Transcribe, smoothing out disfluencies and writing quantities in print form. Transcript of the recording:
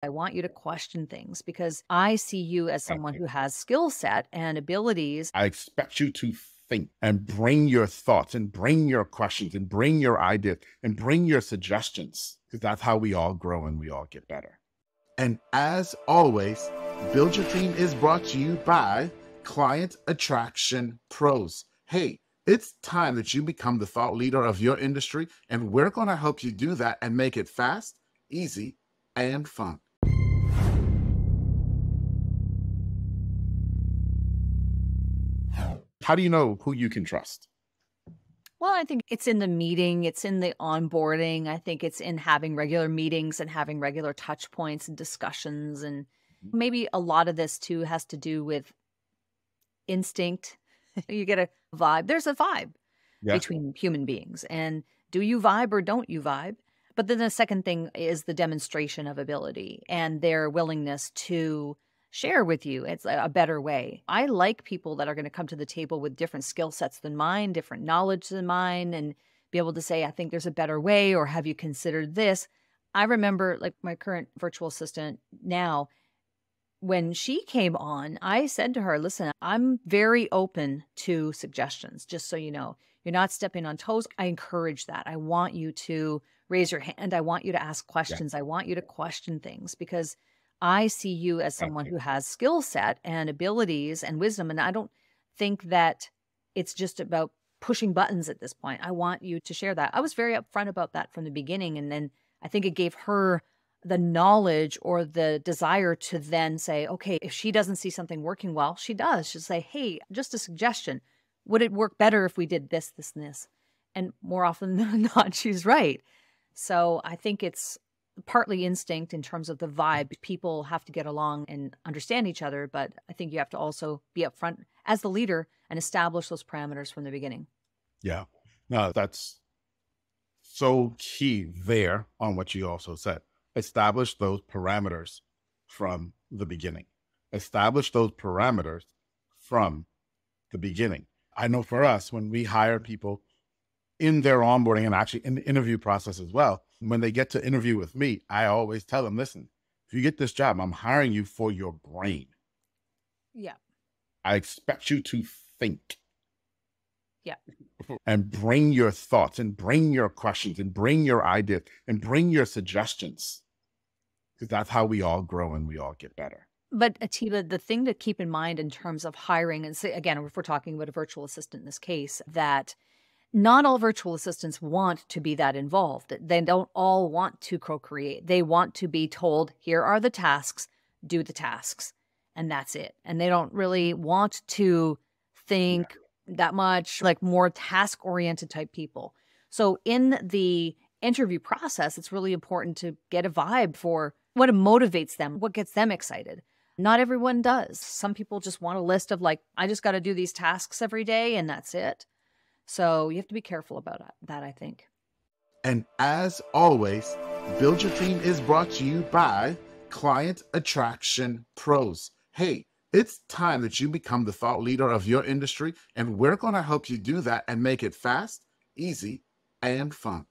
I want you to question things because I see you as someone Exactly. who has skill set and abilities. I expect you to think and bring your thoughts and bring your questions and bring your ideas and bring your suggestions, because that's how we all grow and we all get better. And as always, Build Your Team is brought to you by Client Attraction Pros. Hey, it's time that you become the thought leader of your industry, and we're going to help you do that and make it fast, easy, and fun. How do you know who you can trust? Well, I think it's in the meeting, it's in the onboarding. I think it's in having regular meetings and having regular touch points and discussions. And maybe a lot of this too has to do with instinct. You get a vibe. There's a vibe Yeah. between human beings. And do you vibe or don't you vibe? But then the second thing is the demonstration of ability and their willingness to share with you. It's a better way. I like people that are going to come to the table with different skill sets than mine, different knowledge than mine, and be able to say, I think there's a better way, or have you considered this? I remember, like, my current virtual assistant now, when she came on, I said to her, listen, I'm very open to suggestions, just so you know. You're not stepping on toes. I encourage that. I want you to raise your hand. I want you to ask Yeah. questions. I want you to question things because I see you as someone Exactly. who has skill set and abilities and wisdom. And I don't think that it's just about pushing buttons at this point. I want you to share that. I was very upfront about that from the beginning. And then I think it gave her the knowledge or the desire to then say, okay, if she doesn't see something working well, she does. She'll say, hey, just a suggestion. Would it work better if we did this, this, and this? And more often than not, she's right. So I think it's partly instinct in terms of the vibe. People have to get along and understand each other, but I think you have to also be upfront as the leader and establish those parameters from the beginning. Yeah. No, that's so key there on what you also said. Establish those parameters from the beginning. Establish those parameters from the beginning. I know for us, when we hire people in their onboarding and actually in the interview process as well, when they get to interview with me, I always tell them, listen, if you get this job, I'm hiring you for your brain. Yeah. I expect you to think Yeah. and bring your thoughts and bring your questions and bring your ideas and bring your suggestions, because that's how we all grow and we all get better. But Atiba, the thing to keep in mind in terms of hiring, and say, again, if we're talking about a virtual assistant in this case, that not all virtual assistants want to be that involved. They don't all want to co-create. They want to be told, here are the tasks, do the tasks, and that's it. And they don't really want to Yeah. think that much, like more task-oriented type people. So in the interview process, it's really important to get a vibe for what motivates them, what gets them excited. Not everyone does. Some people just want a list of like, I just got to do these tasks every day and that's it. So you have to be careful about that, I think. And as always, Build Your Team is brought to you by Client Attraction Pros. Hey, it's time that you become the thought leader of your industry, and we're going to help you do that and make it fast, easy, and fun.